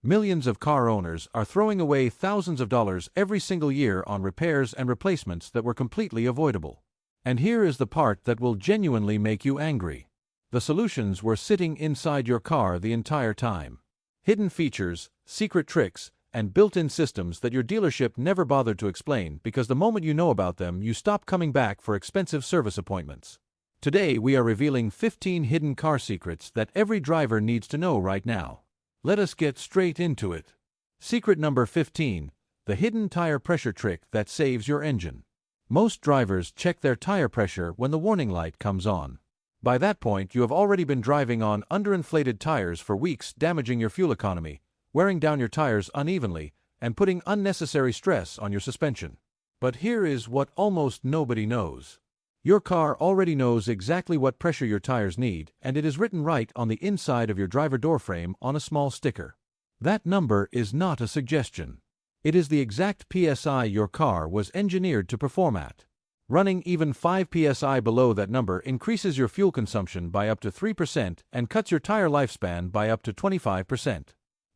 Millions of car owners are throwing away thousands of dollars every single year on repairs and replacements that were completely avoidable. And here is the part that will genuinely make you angry. The solutions were sitting inside your car the entire time. Hidden features, secret tricks, and built-in systems that your dealership never bothered to explain because the moment you know about them, you stop coming back for expensive service appointments. Today, we are revealing 15 hidden car secrets that every driver needs to know right now. Let us get straight into it. Secret number 15, the hidden tire pressure trick that saves your engine. Most drivers check their tire pressure when the warning light comes on. By that point, you have already been driving on underinflated tires for weeks, damaging your fuel economy, wearing down your tires unevenly, and putting unnecessary stress on your suspension. But here is what almost nobody knows. Your car already knows exactly what pressure your tires need, and it is written right on the inside of your driver door frame on a small sticker. That number is not a suggestion. It is the exact PSI your car was engineered to perform at. Running even 5 PSI below that number increases your fuel consumption by up to 3% and cuts your tire lifespan by up to 25%.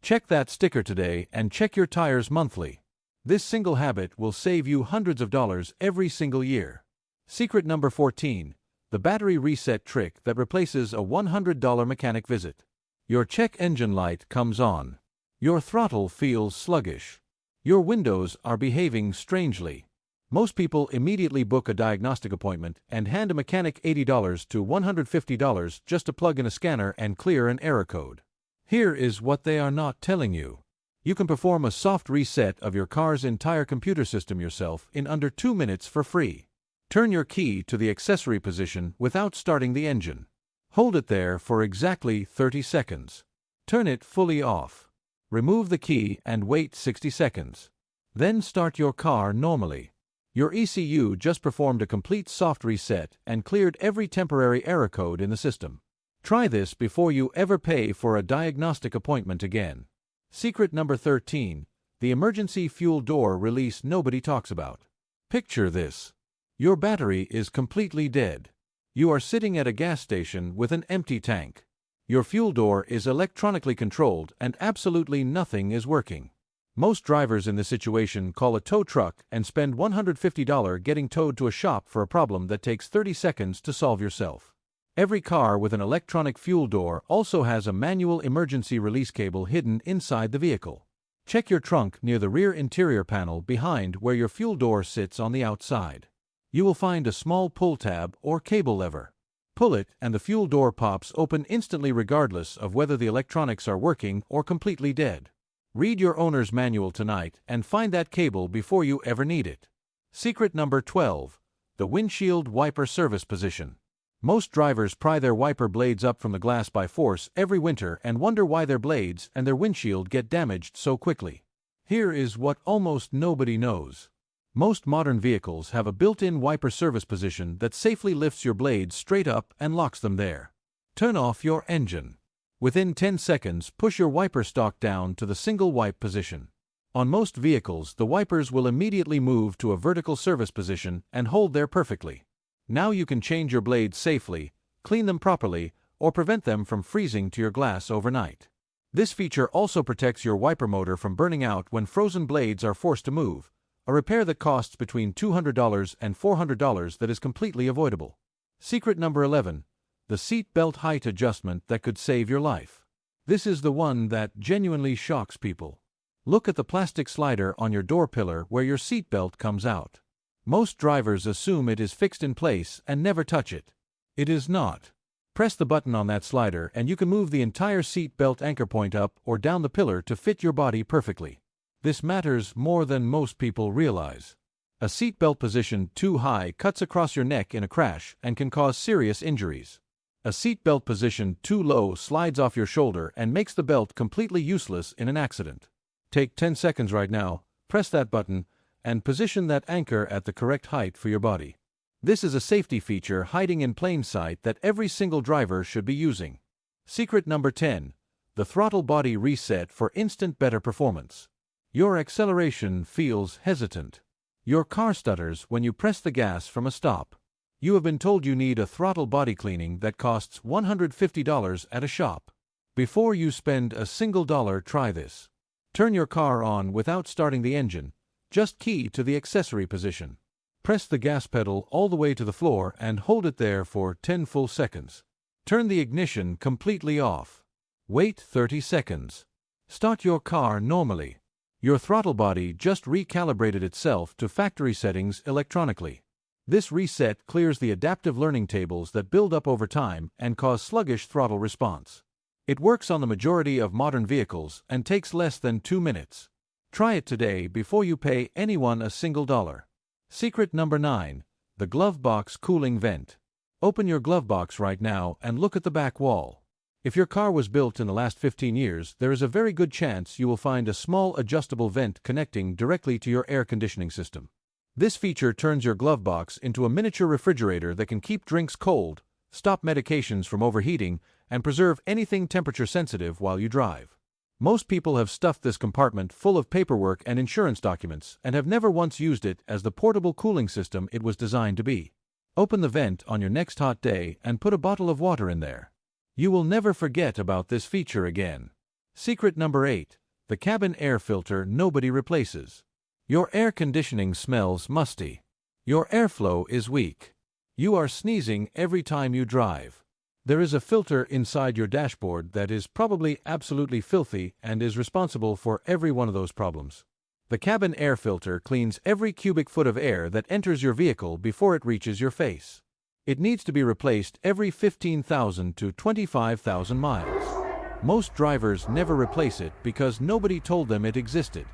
Check that sticker today and check your tires monthly. This single habit will save you hundreds of dollars every single year. Secret number 14, the battery reset trick that replaces a $100 mechanic visit. Your check engine light comes on. Your throttle feels sluggish. Your windows are behaving strangely. Most people immediately book a diagnostic appointment and hand a mechanic $80 to $150 just to plug in a scanner and clear an error code. Here is what they are not telling you. You can perform a soft reset of your car's entire computer system yourself in under 2 minutes for free. Turn your key to the accessory position without starting the engine. Hold it there for exactly 30 seconds. Turn it fully off. Remove the key and wait 60 seconds. Then start your car normally. Your ECU just performed a complete soft reset and cleared every temporary error code in the system. Try this before you ever pay for a diagnostic appointment again. Secret number 13, the emergency fuel door release nobody talks about. Picture this. Your battery is completely dead. You are sitting at a gas station with an empty tank. Your fuel door is electronically controlled and absolutely nothing is working. Most drivers in this situation call a tow truck and spend $150 getting towed to a shop for a problem that takes 30 seconds to solve yourself. Every car with an electronic fuel door also has a manual emergency release cable hidden inside the vehicle. Check your trunk near the rear interior panel behind where your fuel door sits on the outside. You will find a small pull tab or cable lever. Pull it and the fuel door pops open instantly regardless of whether the electronics are working or completely dead. Read your owner's manual tonight and find that cable before you ever need it. Secret number 12, the windshield wiper service position. Most drivers pry their wiper blades up from the glass by force every winter and wonder why their blades and their windshield get damaged so quickly. Here is what almost nobody knows. Most modern vehicles have a built-in wiper service position that safely lifts your blades straight up and locks them there. Turn off your engine. Within 10 seconds, push your wiper stalk down to the single wipe position. On most vehicles, the wipers will immediately move to a vertical service position and hold there perfectly. Now you can change your blades safely, clean them properly, or prevent them from freezing to your glass overnight. This feature also protects your wiper motor from burning out when frozen blades are forced to move, a repair that costs between $200 and $400 that is completely avoidable. Secret number 11, the seat belt height adjustment that could save your life. This is the one that genuinely shocks people. Look at the plastic slider on your door pillar where your seat belt comes out. Most drivers assume it is fixed in place and never touch it. It is not. Press the button on that slider and you can move the entire seat belt anchor point up or down the pillar to fit your body perfectly. This matters more than most people realize. A seat belt position too high cuts across your neck in a crash and can cause serious injuries. A seat belt position too low slides off your shoulder and makes the belt completely useless in an accident. Take 10 seconds right now, press that button, and position that anchor at the correct height for your body. This is a safety feature hiding in plain sight that every single driver should be using. Secret number 10, the throttle body reset for instant better performance. Your acceleration feels hesitant. Your car stutters when you press the gas from a stop. You have been told you need a throttle body cleaning that costs $150 at a shop. Before you spend a single dollar, try this. Turn your car on without starting the engine. Just key to the accessory position. Press the gas pedal all the way to the floor and hold it there for 10 full seconds. Turn the ignition completely off. Wait 30 seconds. Start your car normally. Your throttle body just recalibrated itself to factory settings electronically. This reset clears the adaptive learning tables that build up over time and cause sluggish throttle response. It works on the majority of modern vehicles and takes less than 2 minutes. Try it today before you pay anyone a single dollar. Secret number 9. The glove box cooling vent. Open your glove box right now and look at the back wall. If your car was built in the last 15 years, there is a very good chance you will find a small adjustable vent connecting directly to your air conditioning system. This feature turns your glove box into a miniature refrigerator that can keep drinks cold, stop medications from overheating, and preserve anything temperature sensitive while you drive. Most people have stuffed this compartment full of paperwork and insurance documents and have never once used it as the portable cooling system it was designed to be. Open the vent on your next hot day and put a bottle of water in there. You will never forget about this feature again. Secret number 8. The cabin air filter nobody replaces. Your air conditioning smells musty. Your airflow is weak. You are sneezing every time you drive. There is a filter inside your dashboard that is probably absolutely filthy and is responsible for every one of those problems. The cabin air filter cleans every cubic foot of air that enters your vehicle before it reaches your face. It needs to be replaced every 15,000 to 25,000 miles. Most drivers never replace it because nobody told them it existed.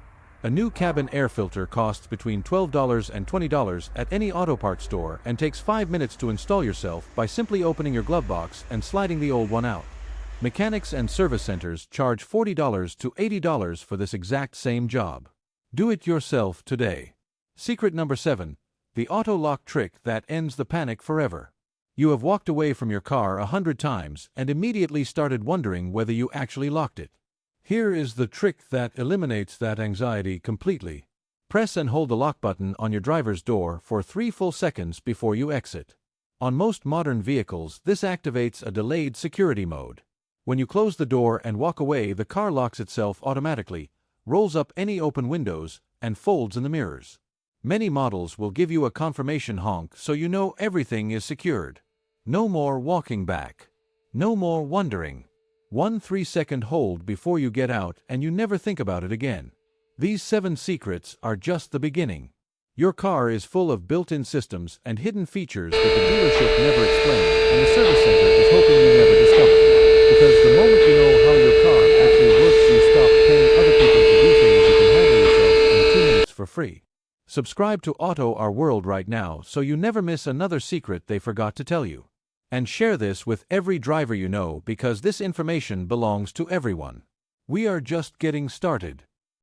A new cabin air filter costs between $12 and $20 at any auto parts store and takes 5 minutes to install yourself by simply opening your glove box and sliding the old one out. Mechanics and service centers charge $40 to $80 for this exact same job. Do it yourself today. Secret number 7. The auto lock trick that ends the panic forever. You have walked away from your car 100 times and immediately started wondering whether you actually locked it. Here is the trick that eliminates that anxiety completely. Press and hold the lock button on your driver's door for 3 full seconds before you exit. On most modern vehicles, this activates a delayed security mode. When you close the door and walk away, the car locks itself automatically, rolls up any open windows, and folds in the mirrors. Many models will give you a confirmation honk so you know everything is secured. No more walking back. No more wondering. 1 3-second hold before you get out and you never think about it again. These 7 secrets are just the beginning. Your car is full of built-in systems and hidden features that the dealership never explained and the service center is hoping you never discover. Because the moment you know how your car actually works, you stop paying other people to do things you can handle yourself in 2 minutes for free. Subscribe to Auto Our World right now so you never miss another secret they forgot to tell you. And share this with every driver you know because this information belongs to everyone. We are just getting started.